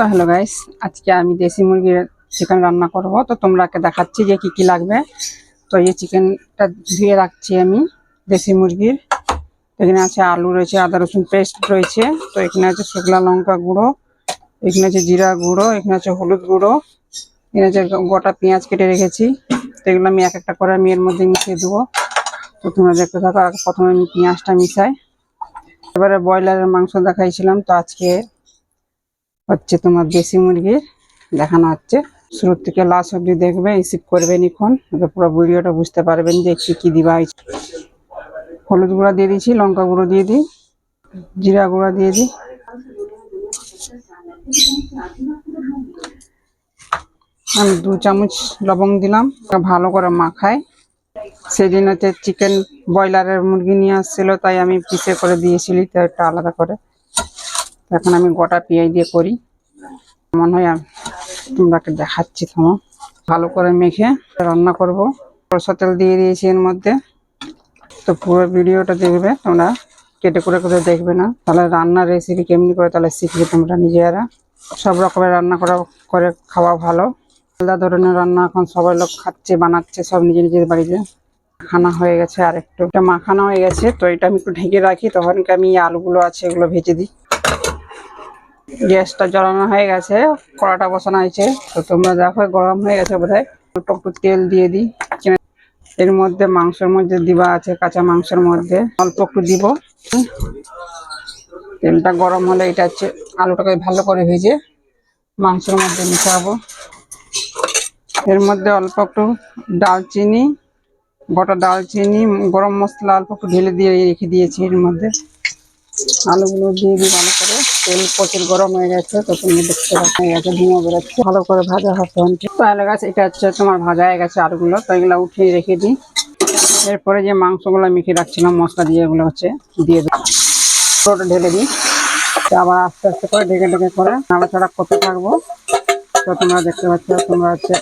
তো hello guys, আজকে আমি দেশি মুরগির চিকেন রান্না করব। তো তোমরাকে দেখাচ্ছি যে কি কি লাগবে। তো এই চিকেনটা ধুয়ে রাখছি আমি দেশি মুরগির। এখানে আছে আলু রয়েছে, আদা রসুন পেস্ট রয়েছে। তো এখানে আছে শুকনো লঙ্কা গুঁড়ো, এখানে আছে জিরা গুঁড়ো, এখানে আছে হলুদ গুঁড়ো, এখানে আছে গোটা পেঁয়াজ কেটে রেখেছি। তো এগুলো আমি এক একটা করে আমি এর মধ্যে মিশিয়ে দেবো। তো তোমরা দেখতে থাকো। প্রথমে আমি পেঁয়াজটা মিশাই। এবারে ব্রয়লারের মাংস দেখাইছিলাম, তো আজকে হচ্ছে তোমার দেশি মুরগির দেখানো হচ্ছে। শুরু থেকে লাস্ট অব্দি দেখবে, রিসিভ করবেন এখন, পুরো ভিডিওটা বুঝতে পারবেন যে কি কি দিবা হয়েছে। হলুদ গুঁড়া দিয়ে দিয়েছি, লঙ্কা গুঁড়ো দিয়ে দিই, জিরা গুঁড়া দিয়ে দিই, আমি 2 চামচ লবঙ্গ দিলাম। ভালো করে মাখাই। সেদিন হচ্ছে চিকেন ব্রয়লারের মুরগি নিয়ে আসছিল, তাই আমি পিসে করে দিয়েছিলি, তো একটা আলাদা করে। এখন আমি গোটা পেঁয়াজ দিয়ে করি, মনে হয় তোমরাকে দেখাচ্ছি। থামো। ভালো করে মেখে রান্না করব। সরষের তেল দিয়ে দিয়েছি এর মধ্যে। তো পুরো ভিডিওটা দেখবে তোমরা, কেটে করে করে দেখবে না, তাহলে রান্নার রেসিপি কেমনি করে তাহলে শিখবে তোমরা নিজেরা। সব রকমের রান্না করে খাওয়া ভালো। আলাদা ধরনের রান্না এখন সবাই লোক খাচ্ছে, বানাচ্ছে সব নিজের নিজের বাড়িতে। মাখানা হয়ে গেছে, আর একটু মাখানা হয়ে গেছে। তো এটা আমি একটু ঢেকে রাখি, তখন আমি আলুগুলো আছে এগুলো ভেজে দিই। গ্যাসটা জ্বালানো হয়ে গেছে, কড়াটা বসানো হয়েছে। তো তোমরা দেখো গরম হয়ে গেছে বোধহয়। অল্প একটু তেল দিয়ে দিই। এর মধ্যে মাংসের মধ্যে দিবা আছে, কাঁচা মাংসের মধ্যে অল্প একটু দিব। তেলটা গরম হলে এটা হচ্ছে আলুটাকে ভালো করে ভেজে মাংসের মধ্যে মিশাবো। এর মধ্যে অল্প একটু ডালচিনি, গোটা ডালচিনি, গরম মশলা অল্প একটু ঢেলে দিয়ে রেখে দিয়েছি। এর মধ্যে আলুগুলো দিয়ে দিই ভালো করে। তেল প্রচুর গরম হয়ে গেছে, তো তুমি দেখতে হয়ে গেছে, ধুঁয়া বেরোচ্ছে। ভালো করে ভাজা হতে হচ্ছে। তাহলে গাছ এটা হচ্ছে তোমার ভাজা হয়ে গেছে আলুগুলো। তো এগুলো উঠিয়ে রেখে দিই। এরপরে যে মাংসগুলো মেখে রাখছিলাম মশলা দিয়ে, এগুলো হচ্ছে দিয়ে দিই, পুরোটা ঢেলে দিই। আবার আস্তে আস্তে করে ঢেকে ঢেকে করে নাড়াচাড়া করতে থাকবো। তো তোমরা দেখতে পাচ্ছ, তোমরা হচ্ছে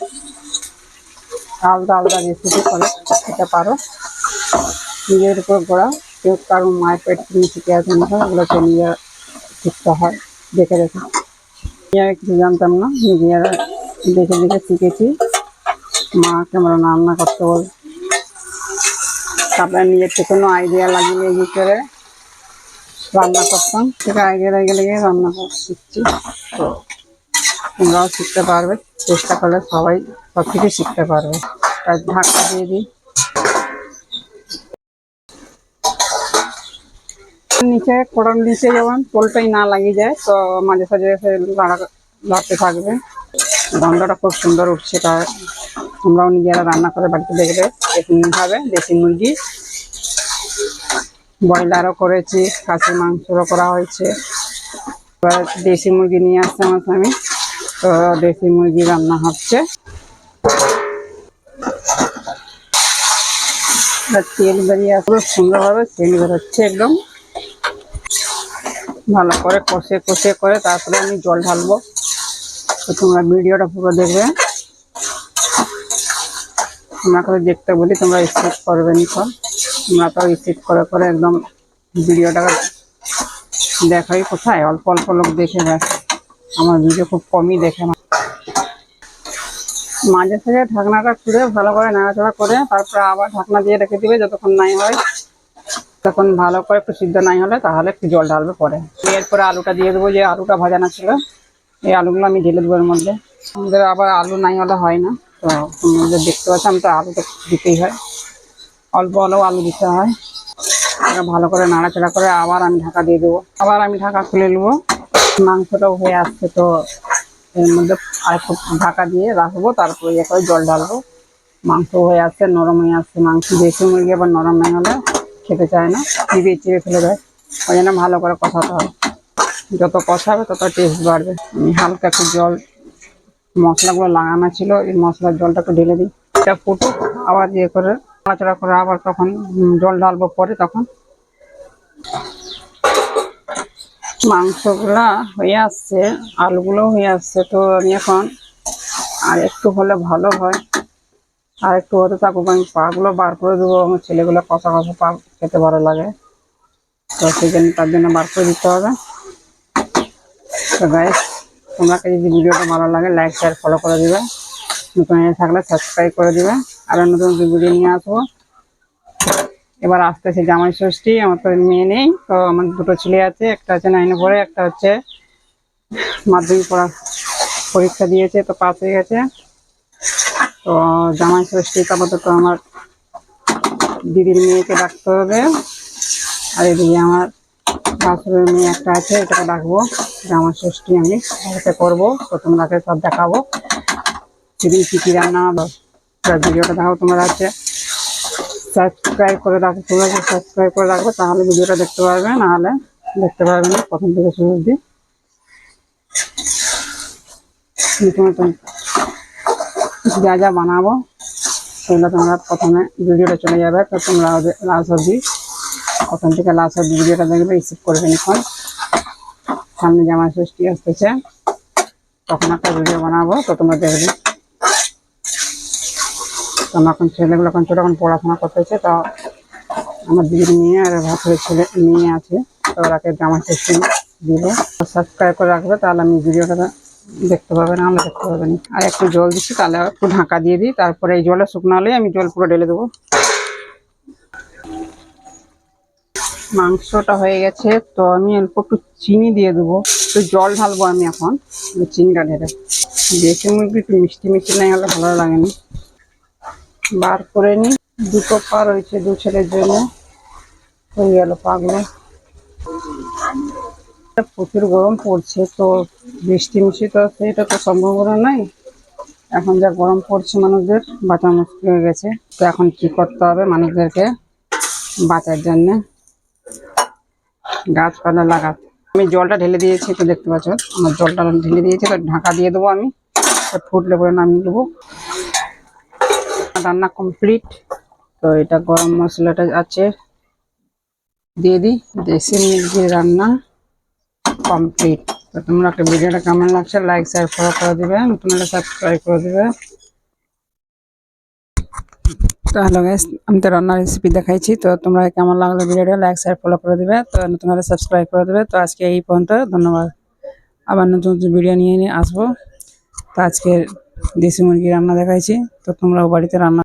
আলাদা আলাদা রেসিপি করে খেতে পারো নিজের উপর গোড়া। কেউ কারণ মায়ের পেট থেকে শিখে আসে না, ওগুলো নিয়ে শিখতে হয় দেখে দেখে। আমি কিছু জানতাম না, নিজেরা দেখে দেখে শিখেছি। মা কেমন রান্না করতে বল, তারপরে নিজের থেকে কোনো আইডিয়া লাগিয়ে ই করে রান্না করতাম। সেটা আইডিয়া লেগে রান্না শিখছি। তো তোমরাও শিখতে পারবে, চেষ্টা করলে সবাই সব কিছু শিখতে পারবে। তাই ঢাকা দিয়ে দিই। নিচে কড়ার নিচে যেমন পোলটাই না লাগিয়ে যায়, তো মাঝে সাঝে লাড়তে থাকবে। গন্ধটা খুব সুন্দর উঠছে। তা তোমরাও নিজেরা রান্না করে বাড়িতে দেখবে এমনিভাবে। দেশি মুরগি ব্রয়লারও করেছি, খাসির মাংসও করা হয়েছে। এবার দেশি মুরগি নিয়ে আসছে আমার স্বামী, তো দেশি মুরগি রান্না হচ্ছে। তেল বেরিয়ে আসবে সুন্দরভাবে, তেল বেরোচ্ছে একদম। ভালো করে কষে কষে করে তারপরে আমি জল ঢালবো। তো তোমরা ভিডিওটা পুরো দেখবে। তোমরা করে দেখতে বলি, তোমরা স্কিপ করবে নিখন। তোমরা তো স্কিপ করে করে একদম ভিডিওটা দেখাই। কোথায় অল্প অল্প লোক দেখে গেছে, আমার ভিডিও খুব কমই দেখে। মাঝে সাঝে ঢাকনাটা খুলে ভালো করে নাড়াচাড়া করে তারপরে আবার ঢাকনা দিয়ে রেখে দিবে যতক্ষণ নাই হয়। তখন ভালো করে একটু সিদ্ধ নাই হলে তাহলে একটু জল ঢালবে পরে। এরপরে আলুটা দিয়ে দেবো, যে আলুটা ভাজানো ছিল এই আলুগুলো আমি ঢেলে দেবো এর মধ্যে। আমাদের আবার আলু নাই হলে হয় না, তো তোমাদের দেখতে পাচ্ছি আমি তো আলুটা দিতেই হয়, অল্প হলেও আলু দিতে হয়। ভালো করে নাড়াচাড়া করে আবার আমি ঢাকা দিয়ে দেবো। আবার আমি ঢাকা খুলে নেবো। মাংসটাও হয়ে আসছে, তো এর মধ্যে আর একটু ঢাকা দিয়ে রাখবো, তারপরে ইয়ে করে জল ঢালবো। মাংস হয়ে আসছে, নরম হয়ে আসছে। মাংস দেশি মুরগি আবার নরম না হলে খেতে চায় না, চিড়ে ফেলে দেয়। ওই জন্য ভালো করে কষাতে হয়। যত কষাবে তত টেস্ট বাড়বে। আমি হালকা একটু জল, মশলাগুলো লাগানো ছিল এই মশলার জলটা একটু ঢেলে দিই। এটা ফুটুক, আবার ইয়ে করে নাড়াচাড়া করে আবার তখন জল ঢালবো পরে। তখন মাংসগুলা হয়ে আসছে, আলুগুলো হয়ে আসছে। তো আমি এখন আর একটু হলে ভালো হয়, আর একটু হতে থাকুক। আমি পাগুলো বার করে দেবো, আমার ছেলেগুলো কষা কষা পা খেতে ভালো লাগে, তো সেই জন্য তার জন্য বার করে দিতে হবে। তো গাইস তোমরা যদি ভিডিওটা ভালো লাগে লাইক শেয়ার ফলো করে দিবে, নতুন থাকলে সাবস্ক্রাইব করে দিবে। আরো নতুন নতুন ভিডিও নিয়ে আসবো। এবার আসতেছে জামাই ষষ্ঠী, আমার তো মেয়ে নেই, তো আমার দুটো ছেলে আছে, একটা হচ্ছে 9-এ পড়ে, একটা হচ্ছে মাধ্যমিক পরীক্ষা দিয়েছে, তো পাস হয়ে গেছে। তো জামাই ষষ্ঠী আপাতত আমার দিদির মেয়েকে ডাকতে হবে, আর এদিকে আমার শাশুড়ির মেয়ে একটা আছে, এটাকে ডাকবো। জামাই ষষ্ঠী আমি বাড়িতে করবো, তো তোমরাকে সব দেখাবো সেদিন কি কি রান্না হবে। ভিডিওটা দেখাবো, তোমরা হচ্ছে সাবস্ক্রাইব করে রাখো, তোমরা যদি সাবস্ক্রাইব করে রাখবে তাহলে ভিডিওটা দেখতে পারবে, নাহলে দেখতে পারবে না প্রথম থেকে শুরু অবধি। নতুন নতুন যা যা বানাবো সেগুলো তোমরা প্রথমে ভিডিওটা চলে যাবে, তো তোমরা লাস্ট অবধি প্রথম থেকে লাস্ট অবধি ভিডিওটা দেখবে, রিসিভ করবে। এখন সামনে জামাই ষষ্ঠী আসতেছে, তখন একটা ভিডিও বানাবো, তো তোমরা দেখবে। তোমরা এখন ছেলেগুলো এখন ছোটো এখন পড়াশোনা করতেছে, তো আমার দিদির মেয়ে আর ভাসুরের ছেলে মেয়ে আছে, তো ওরাকে জামাই ষষ্ঠী দিব। সাবস্ক্রাইব করে রাখবে, তাহলে আমি ভিডিওটা দেখতে পাবে না, আমরা দেখতে পাবে না। আর একটু জল দিচ্ছি, তাহলে একটু ঢাকা দিয়ে দিই, তারপরে এই জলটা শুকনো হলে আমি জল পুরো ঢেলে দেবো। মাংসটা হয়ে গেছে, তো আমি অল্প একটু চিনি দিয়ে দেবো, তো জল ঢালবো আমি এখন, চিনিটা ঢেলে। দেশি মুরগি একটু মিষ্টি মিষ্টি নাই হলে ভালো লাগে না। বার করে নি, দুটো পা রয়েছে দু ছেলের জন্য, হয়ে গেল পাগুলো। প্রচুর গরম পড়ছে, তো বৃষ্টি মিষ্টি তো সেটা তো সম্ভাবনা নাই। এখন যা গরম পড়ছে মানুষদের বাঁচা মুশকিল হয়ে গেছে, তো এখন কি করতে হবে মানুষদেরকে বাঁচার জন্য? গাছপালা লাগাতে। আমি জলটা ঢেলে দিয়েছি, তো দেখতে পাচ্ছ আমার জলটা ঢেলে দিয়েছি, তো ঢাকা দিয়ে দেবো আমি, ফুটলে পরে নামিয়ে দেবো। রান্না কমপ্লিট, তো এটা গরম মশলাটা আছে দিয়ে দিই। দেশি মুরগির রান্না কমপ্লিট। তো তোমরা একটা ভিডিওটা কেমন লাগছে লাইক শেয়ার ফলো করে দিবে, নতুন হলে সাবস্ক্রাইব করে দিবে। তো হ্যালো গাইস, আমি তো রান্নার রেসিপি দেখাইছি, তো তোমরা কেমন লাগলো ভিডিওটা লাইক শেয়ার ফলো করে দিবে, তো নতুন হলে সাবস্ক্রাইব করে দেবে। তো আজকে এই পর্যন্ত, ধন্যবাদ। আবার নতুন নতুন ভিডিও নিয়ে আসবো। তো আজকে দেশি মুরগি রান্না দেখাইছি, তো তোমরাও বাড়িতে রান্না